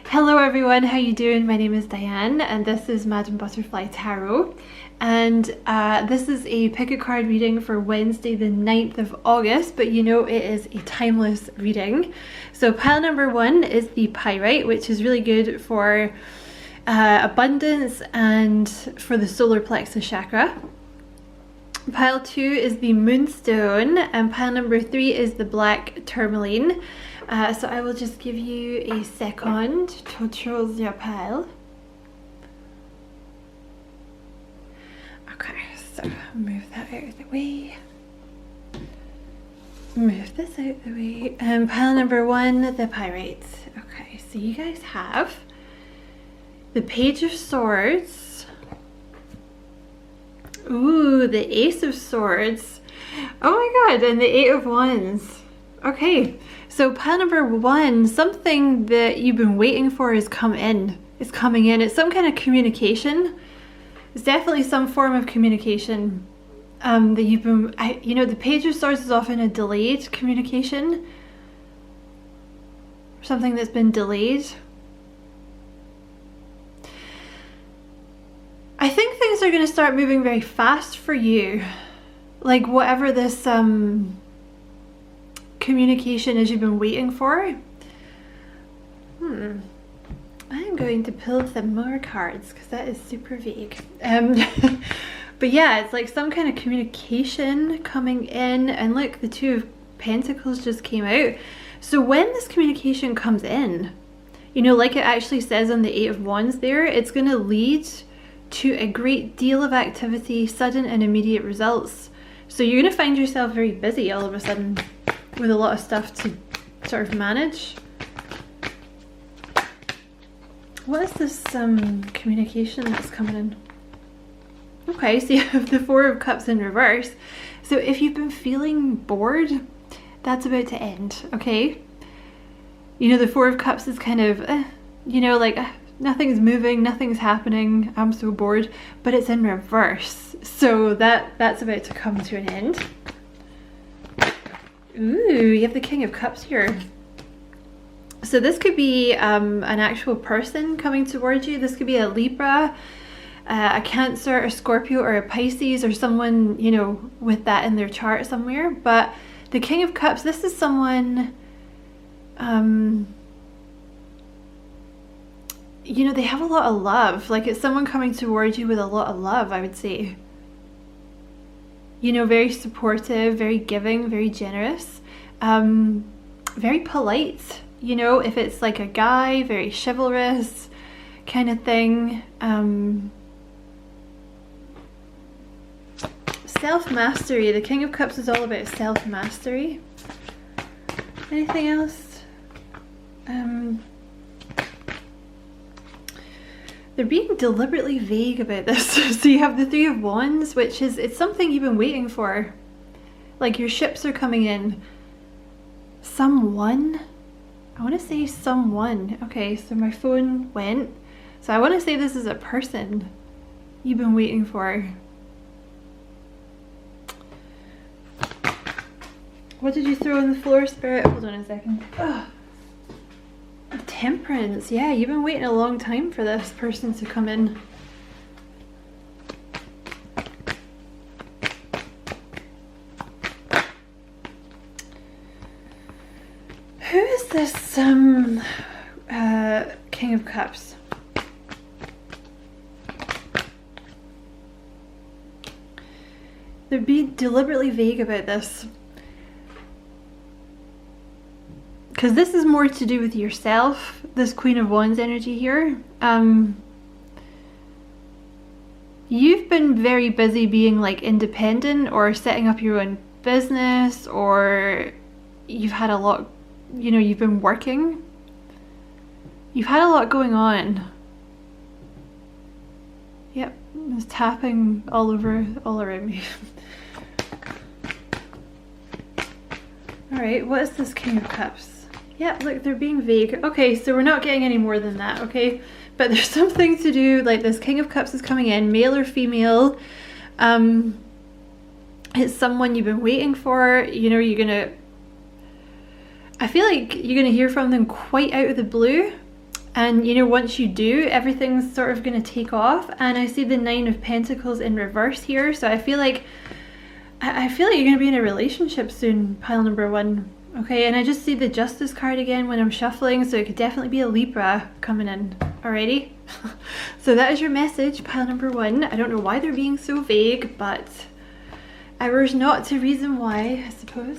Hello everyone, how you doing? My name is Diane and this is Madam Butterfly Tarot, and this is a pick a card reading for Wednesday the 9th of August, but you know it is a timeless reading. So pile number 1 is the Pyrite, which is really good for abundance and for the solar plexus chakra. Pile 2 is the Moonstone, and pile number 3 is the Black Tourmaline. So I will just give you a second to choose your pile. Okay, so move that out of the way. Move this out of the way. Pile number 1, the Pyrite. Okay, so you guys have the Page of Swords. Ooh, the Ace of Swords. Oh my god, and the Eight of Wands. Okay, so pile number 1, something that you've been waiting for is coming in. It's some kind of communication. It's definitely some form of communication that you've been, you know, the Page of Swords is often a delayed communication. Something that's been delayed. I think things are going to start moving very fast for you. Like whatever this communication is you've been waiting for. I'm going to pull some more cards because that is super vague. But yeah, it's like some kind of communication coming in, and look, the Two of Pentacles just came out. So when this communication comes in, you know, like it actually says on the Eight of Wands there, it's going to lead to a great deal of activity, sudden and immediate results. So you're going to find yourself very busy all of a sudden with a lot of stuff to sort of manage. What is this communication that's coming in? Okay, so you have the Four of Cups in reverse. So if you've been feeling bored, that's about to end, okay? You know, the Four of Cups is kind of, you know, like nothing's moving, nothing's happening, I'm so bored, but it's in reverse. So that's about to come to an end. Ooh, you have the King of Cups here. So this could be an actual person coming towards you. This could be a Libra, a Cancer, a Scorpio, or a Pisces, or someone, you know, with that in their chart somewhere. But the King of Cups, this is someone, you know, they have a lot of love. Like it's someone coming towards you with a lot of love, I would say. You know, very supportive, very giving, very generous, very polite. You know, if it's like a guy, very chivalrous kind of thing. Self-mastery. The King of Cups is all about self-mastery. Anything else? They're being deliberately vague about this. So you have the Three of Wands, which is, it's something you've been waiting for. Like your ships are coming in. Someone? I want to say someone. Okay, so my phone went. So I want to say this is a person you've been waiting for. What did you throw on the floor, Spirit? Hold on a second. Ugh. Temperance. Yeah, you've been waiting a long time for this person to come in. Who is this King of Cups? They're being deliberately vague about this. Because this is more to do with yourself, this Queen of Wands energy here. You've been very busy being like independent or setting up your own business, or you've had a lot, you know, you've been working. You've had a lot going on. Yep, it's tapping all around me. Alright, what is this King of Cups? Yeah, look, they're being vague. Okay, so we're not getting any more than that, okay? But there's something to do, like this King of Cups is coming in, male or female. It's someone you've been waiting for. You know, you're gonna, I feel like you're gonna hear from them quite out of the blue. And you know, once you do, everything's sort of going to take off. And I see the 9 of Pentacles in reverse here, so I feel like you're going to be in a relationship soon, pile number 1. Okay, and I just see the Justice card again when I'm shuffling, so it could definitely be a Libra coming in. Alrighty? So that is your message, pile number 1. I don't know why they're being so vague, but hours not to reason why, I suppose.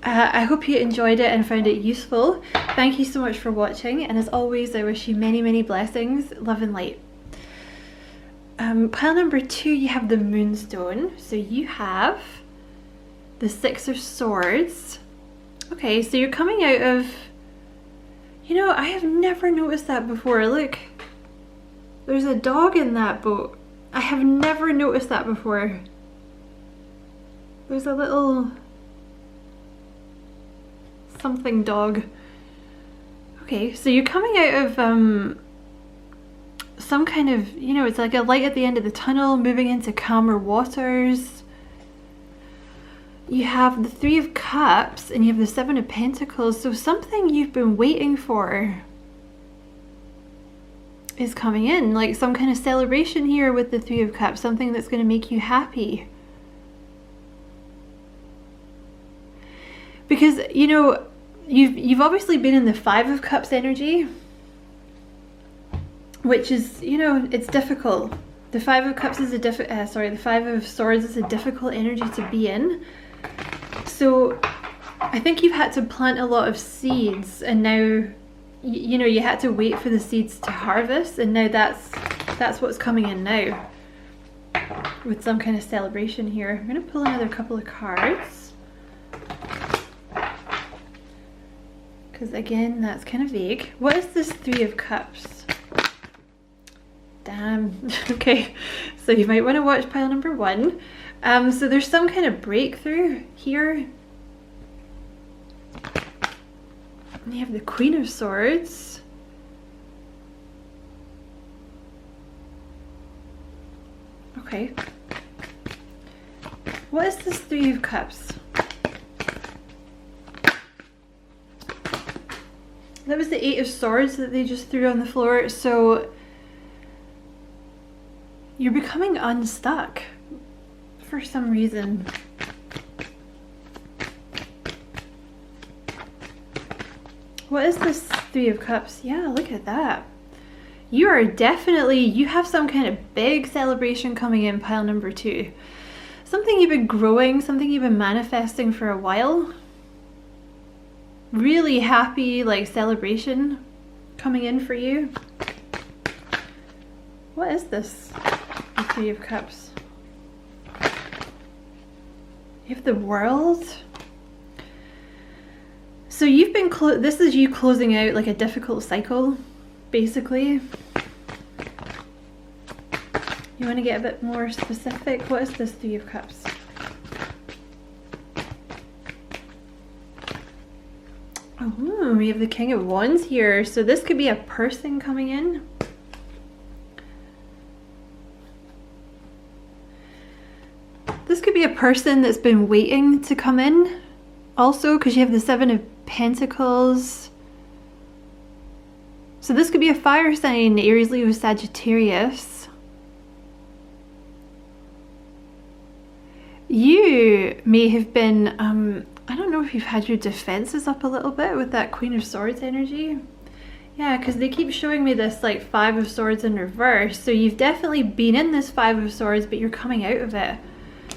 I hope you enjoyed it and found it useful. Thank you so much for watching, and as always, I wish you many, many blessings, love and light. Pile number 2, you have the Moonstone. So you have the 6 of Swords. Okay, so you're coming out of, you know, I have never noticed that before. Look, there's a dog in that boat. I have never noticed that before. There's a little something dog. Okay, so you're coming out of some kind of, you know, it's like a light at the end of the tunnel, moving into calmer waters. You have the 3 of Cups and you have the 7 of Pentacles, so something you've been waiting for is coming in, like some kind of celebration here with the 3 of Cups, something that's going to make you happy. Because, you know, you've obviously been in the 5 of Cups energy, which is, you know, it's difficult. The 5 of Cups is a the 5 of Swords is a difficult energy to be in. So I think you've had to plant a lot of seeds, and now, you know, you had to wait for the seeds to harvest, and now that's what's coming in now with some kind of celebration here. I'm going to pull another couple of cards, because again, that's kind of vague. What is this 3 of Cups? Damn. Okay, so you might want to watch pile number 1. So there's some kind of breakthrough here. And you have the Queen of Swords. Okay. What is this 3 of Cups? That was the 8 of Swords that they just threw on the floor. So you're becoming unstuck for some reason. What is this 3 of Cups? Yeah, look at that. You are definitely, you have some kind of big celebration coming in, pile number 2. Something you've been growing, something you've been manifesting for a while. Really happy, like, celebration coming in for you. What is this? The 3 of Cups. You have the World. So you've been, this is you closing out like a difficult cycle, basically. You want to get a bit more specific? What is this 3 of Cups? Oh, we have the King of Wands here. So this could be a person coming in. This could be a person that's been waiting to come in also, because you have the 7 of Pentacles. So this could be a fire sign, Aries, Leo, Sagittarius. You may have been, I don't know if you've had your defenses up a little bit with that Queen of Swords energy. Yeah, because they keep showing me this like 5 of Swords in reverse. So you've definitely been in this 5 of Swords, but you're coming out of it.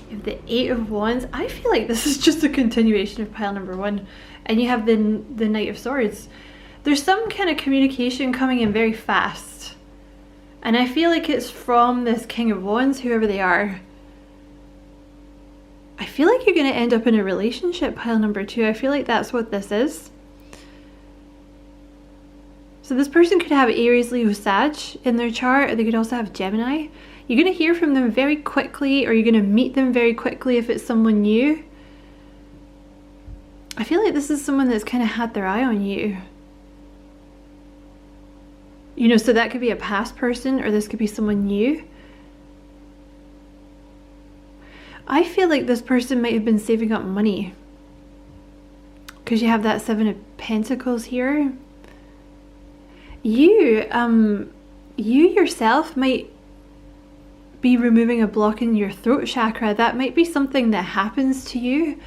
You have the 8 of Wands. I feel like this is just a continuation of pile number 1. And you have the Knight of Swords. There's some kind of communication coming in very fast. And I feel like it's from this King of Wands, whoever they are. I feel like you're going to end up in a relationship, pile number 2. I feel like that's what this is. So this person could have Aries, Leo, Sag in their chart, or they could also have Gemini. You're going to hear from them very quickly, or you're going to meet them very quickly if it's someone new. I feel like this is someone that's kind of had their eye on you. You know, so that could be a past person, or this could be someone new. I feel like this person might have been saving up money, because you have that 7 of Pentacles here. you yourself might be removing a block in your throat chakra. That might be something that happens to you.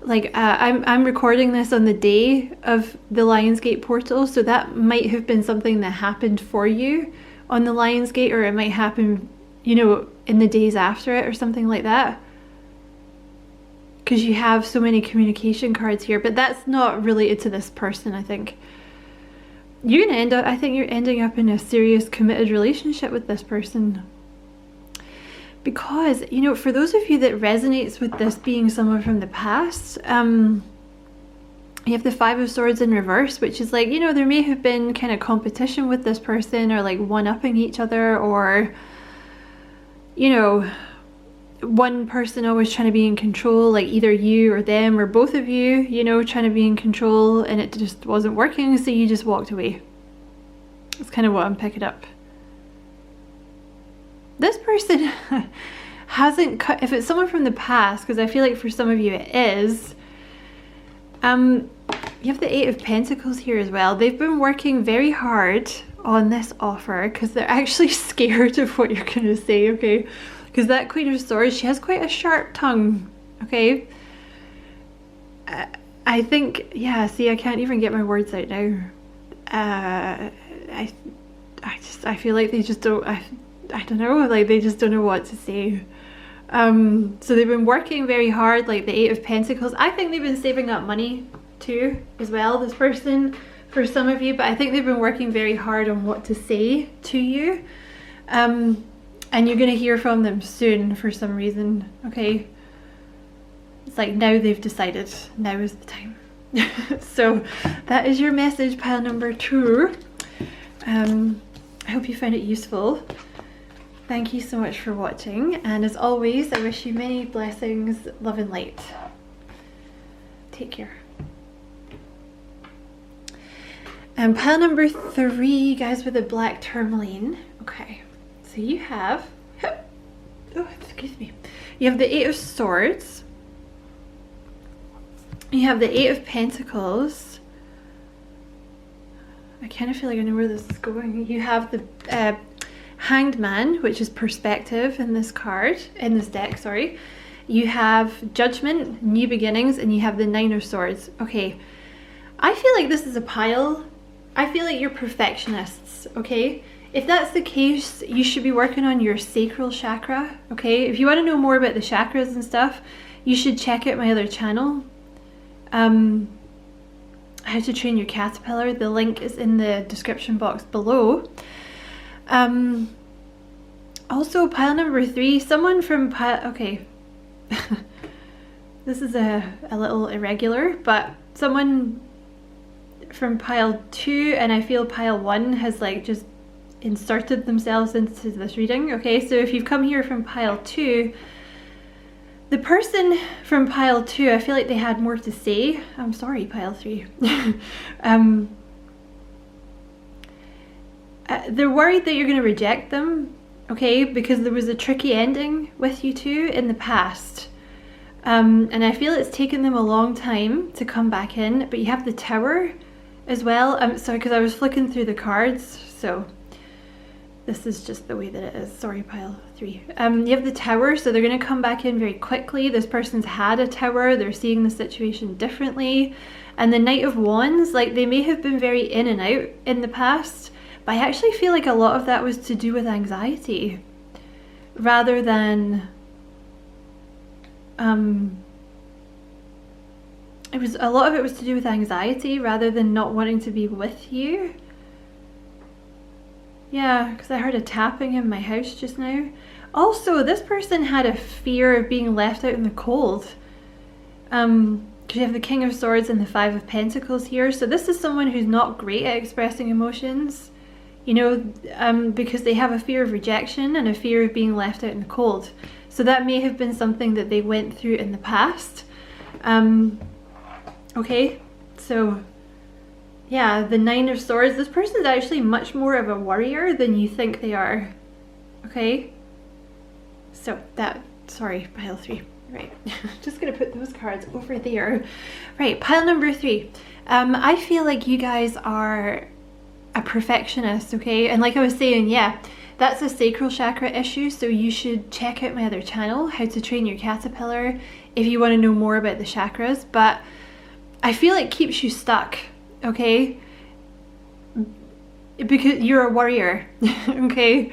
Like I'm recording this on the day of the Lionsgate portal, so that might have been something that happened for you on the Lionsgate, or it might happen, you know, in the days after it or something like that, because you have so many communication cards here. But that's not related to this person. I think you're gonna end up, I think you're ending up in a serious committed relationship with this person. Because, you know, for those of you that resonates with this being someone from the past, you have the Five of Swords in reverse, which is like, you know, there may have been kind of competition with this person, or like one-upping each other, or, you know, one person always trying to be in control, like either you or them or both of you, you know, trying to be in control, and it just wasn't working, so you just walked away. That's kind of what I'm picking up. This person hasn't cut, if it's someone from the past, because I feel like for some of you it is, you have the Eight of Pentacles here as well. They've been working very hard on this offer because they're actually scared of what you're going to say, okay? Because that Queen of Swords, she has quite a sharp tongue, okay? I think, yeah, see, I can't even get my words out now. I feel like they just don't, I don't know, like they just don't know what to say. So they've been working very hard, like the Eight of Pentacles. I think they've been saving up money too, as well, this person, for some of you, but I think they've been working very hard on what to say to you. And you're going to hear from them soon for some reason, okay? It's like now they've decided, now is the time. So that is your message, pile number 2. I hope you found it useful. Thank you so much for watching, and as always, I wish you many blessings, love and light. Take care. And pile number 3, guys, with a black tourmaline. Okay, so you have, oh, excuse me. You have the Eight of Swords. You have the Eight of Pentacles. I kind of feel like I know where this is going. You have the Hanged Man, which is perspective in this card, in this deck, sorry. You have Judgment, New Beginnings, and you have the Nine of Swords. Okay, I feel like this is a pile. I feel like you're perfectionists, okay? If that's the case, you should be working on your sacral chakra, okay? If you want to know more about the chakras and stuff, you should check out my other channel. How to Train Your Caterpillar. The link is in the description box below. Also, pile number 3, someone from pile, okay, this is a little irregular, but someone from pile 2 and I feel pile 1 has like just inserted themselves into this reading, okay? So if you've come here from pile 2, the person from pile 2, I feel like they had more to say. I'm sorry, pile 3. They're worried that you're going to reject them, okay, because there was a tricky ending with you two in the past. And I feel it's taken them a long time to come back in, but you have the Tower as well. I'm sorry, because I was flicking through the cards, so this is just the way that it is. Sorry, pile 3. You have the Tower, so they're going to come back in very quickly. This person's had a Tower, they're seeing the situation differently. And the Knight of Wands, like they may have been very in and out in the past, but I actually feel like a lot of that was to do with anxiety rather than a lot of it was to do with anxiety rather than not wanting to be with you. Yeah, because I heard a tapping in my house just now. Also, this person had a fear of being left out in the cold. Because you have the King of Swords and the Five of Pentacles here. So this is someone who's not great at expressing emotions, you know, because they have a fear of rejection and a fear of being left out in the cold. So that may have been something that they went through in the past. Okay, so yeah, the Nine of Swords. This person is actually much more of a warrior than you think they are. Okay, so that, sorry, pile 3. Right, just gonna put those cards over there. Right, pile number 3. I feel like you guys are a perfectionist, okay? And like I was saying, yeah, that's a sacral chakra issue, so you should check out my other channel, How to Train Your Caterpillar, if you want to know more about the chakras. But I feel it keeps you stuck, okay? Because you're a warrior, okay?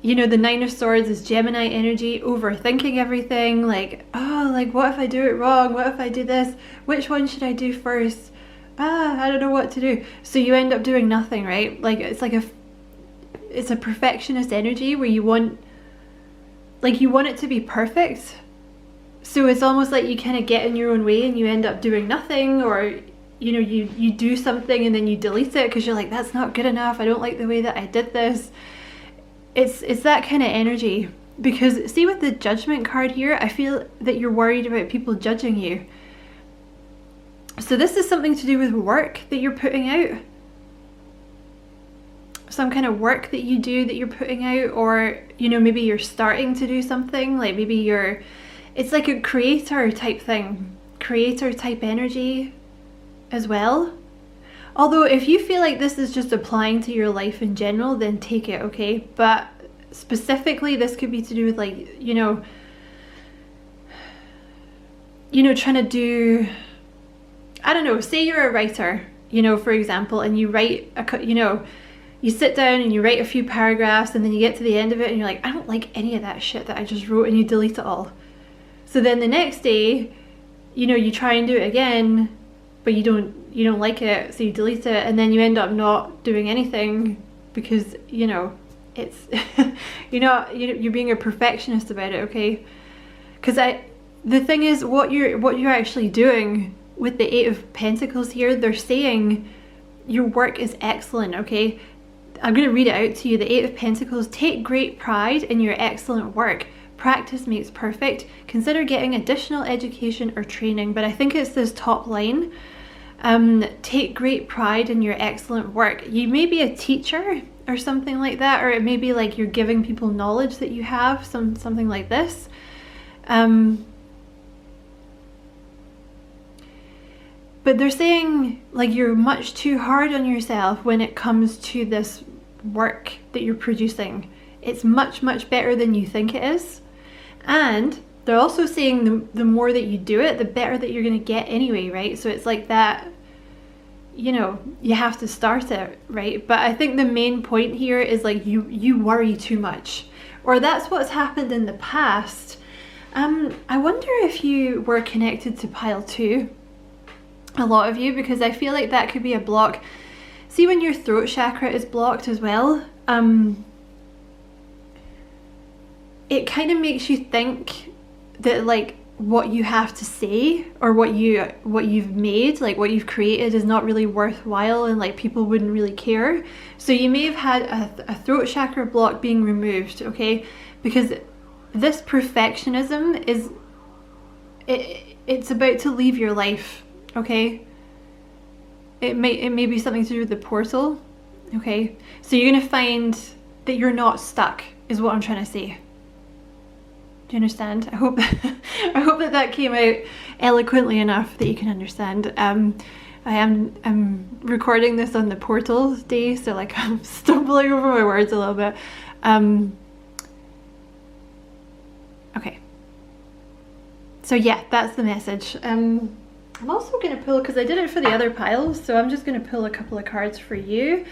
You know, the Nine of Swords is Gemini energy, overthinking everything, like, oh, like, what if I do it wrong? What if I do this? Which one should I do first? I don't know what to do. So you end up doing nothing, right? Like, it's like it's a perfectionist energy where you want it to be perfect. So it's almost like you kind of get in your own way and you end up doing nothing, or, you know, you do something and then you delete it because you're like, that's not good enough. I don't like the way that I did this. It's that kind of energy, because see, with the Judgment card here, I feel that you're worried about people judging you. So this is something to do with work that you're putting out. Some kind of work that you do that you're putting out, or, you know, maybe you're starting to do something, like maybe it's like a creator type thing, creator type energy as well. Although if you feel like this is just applying to your life in general, then take it, okay? But specifically, this could be to do with, like, you know, trying to do, I don't know, say you're a writer, you know, for example, and you write, you sit down and you write a few paragraphs, and then you get to the end of it and you're like, I don't like any of that shit that I just wrote, and you delete it all. So then the next day, you know, you try and do it again, but you don't like it, so you delete it, and then you end up not doing anything because, you know, it's you're being a perfectionist about it, okay? Because the thing is, what you're actually doing with the Eight of Pentacles here, they're saying your work is excellent, okay? I'm going to read it out to you. The Eight of Pentacles: take great pride in your excellent work. Practice makes perfect. Consider getting additional education or training. But I think it's this top line. Take great pride in your excellent work. You may be a teacher or something like that, or it may be like you're giving people knowledge that you have, something like this. But they're saying, like, you're much too hard on yourself when it comes to this work that you're producing. It's much, much better than you think it is. And they're also saying the more that you do it, the better that you're going to get anyway, right? So it's like that, you know, you have to start it, right? But I think the main point here is, like, you worry too much, or that's what's happened in the past. I wonder if you were connected to pile 2, a lot of you, because I feel like that could be a block. See, when your throat chakra is blocked as well, it kind of makes you think that, like, what you have to say, or what you've made, like what you've created, is not really worthwhile, and like people wouldn't really care. So you may have had a throat chakra block being removed, okay? Because this perfectionism is, it's about to leave your life, okay? It may be something to do with the portal, okay? So you're gonna find that you're not stuck, is what I'm trying to say. Do you understand? I hope that came out eloquently enough that you can understand. I'm recording this on the portal day, so like I'm stumbling over my words a little bit. Okay. So yeah, that's the message. I'm also going to pull, because I did it for the other piles, so I'm just going to pull a couple of cards for you.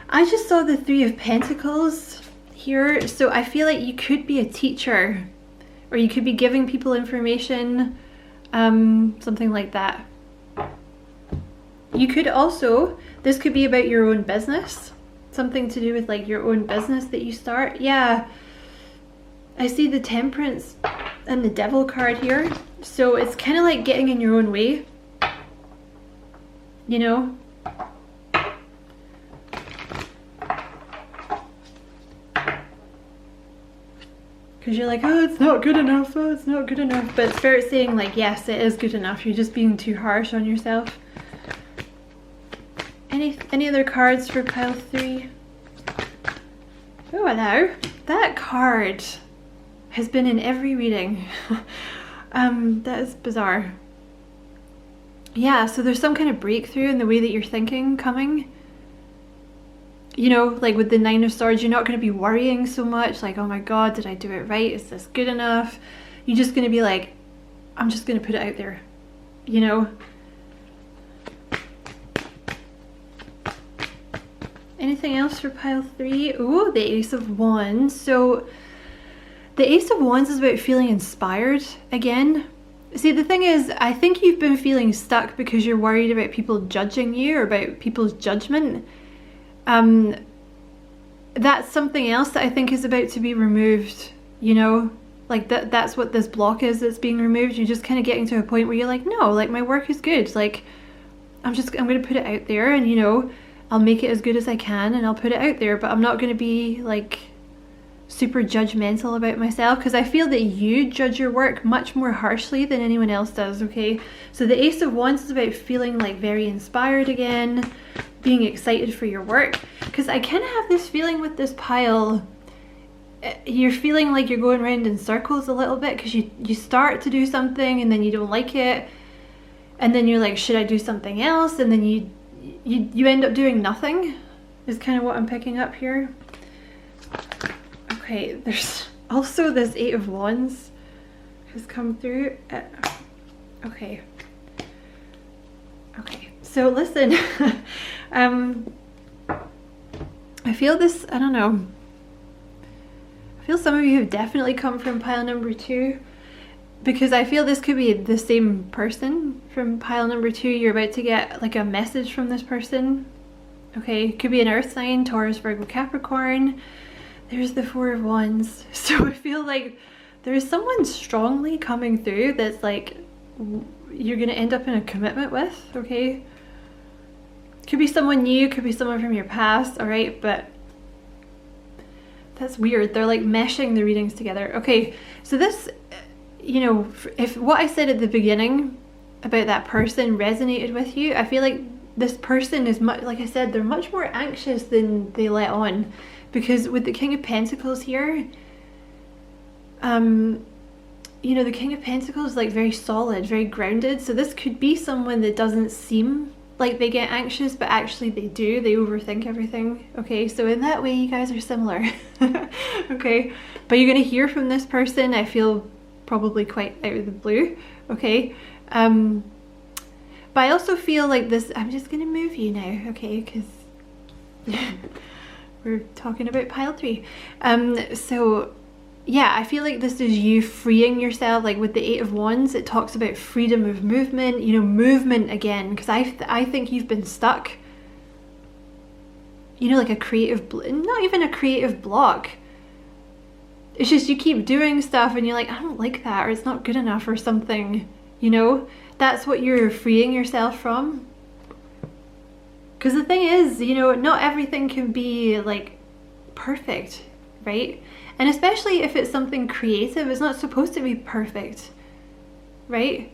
I just saw the Three of Pentacles here, so I feel like you could be a teacher, or you could be giving people information, something like that. You could also, this could be about your own business, something to do with like your own business that you start. Yeah, I see the Temperance and the Devil card here, so it's kind of like getting in your own way, you know? Because you're like, oh, it's not good enough, oh, it's not good enough. But Spirit's saying, like, yes, it is good enough. You're just being too harsh on yourself. Any other cards for pile 3? Oh, hello. That card has been in every reading. That is bizarre. Yeah, so there's some kind of breakthrough in the way that you're thinking coming. you know, like with the Nine of Swords, you're not going to be worrying so much, like, oh my god, did I do it right? Is this good enough? You're just going to be like, I'm just going to put it out there, you know? Anything else for pile 3? Oh, the Ace of Wands. So the Ace of Wands is about feeling inspired again. See, the thing is, I think you've been feeling stuck because you're worried about people judging you or about people's judgment. That's something else that I think is about to be removed, you know? Like that's what this block is that's being removed. You're just kind of getting to a point where you're like, no, like my work is good. Like I'm going to put it out there, and you know, I'll make it as good as I can and I'll put it out there, but I'm not going to be like super judgmental about myself, because I feel that you judge your work much more harshly than anyone else does, okay? So the Ace of Wands is about feeling like very inspired again, being excited for your work, because I kind of have this feeling with this pile, you're feeling like you're going around in circles a little bit, because you start to do something and then you don't like it, and then you're like, should I do something else? And then you end up doing nothing, is kind of what I'm picking up here. Okay, there's also this Eight of Wands has come through. Okay, so listen, I feel this, I don't know, I feel some of you have definitely come from pile number 2, because I feel this could be the same person from pile number 2. You're about to get like a message from this person, okay? Could be an earth sign, Taurus, Virgo, Capricorn. There's the Four of Wands. So I feel like there's someone strongly coming through that's like you're going to end up in a commitment with, okay? Could be someone new, could be someone from your past, all right? But that's weird. They're like meshing the readings together. Okay, so this, you know, if what I said at the beginning about that person resonated with you, I feel like this person is much, like I said, they're much more anxious than they let on. Because with the King of Pentacles here, you know, the King of Pentacles is like very solid, very grounded. So this could be someone that doesn't seem like they get anxious, but actually they do. They overthink everything. Okay, so in that way, you guys are similar. Okay, but you're going to hear from this person, I feel, probably quite out of the blue. Okay, but I also feel like this, I'm just going to move you now, okay, because we're talking about pile 3. So yeah, I feel like this is you freeing yourself. Like with the Eight of Wands, it talks about freedom of movement, you know, movement again, because I think you've been stuck, you know, like a creative, not even a creative block. It's just you keep doing stuff and you're like, I don't like that, or it's not good enough or something, you know? That's what you're freeing yourself from. Because the thing is, you know, not everything can be like perfect, right? And especially if it's something creative, it's not supposed to be perfect, right?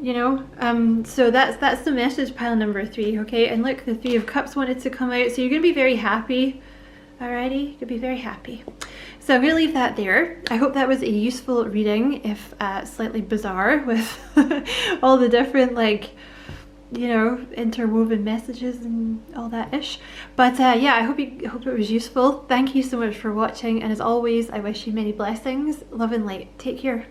You know, so that's the message, pile number 3, okay? And look, the Three of Cups wanted to come out, so you're gonna be very happy. Alrighty, you'll be very happy. So I'm gonna leave that there. I hope that was a useful reading, if slightly bizarre with all the different, like, you know, interwoven messages and all that ish. But yeah, I hope it was useful. Thank you so much for watching, and as always, I wish you many blessings, love and light. Take care.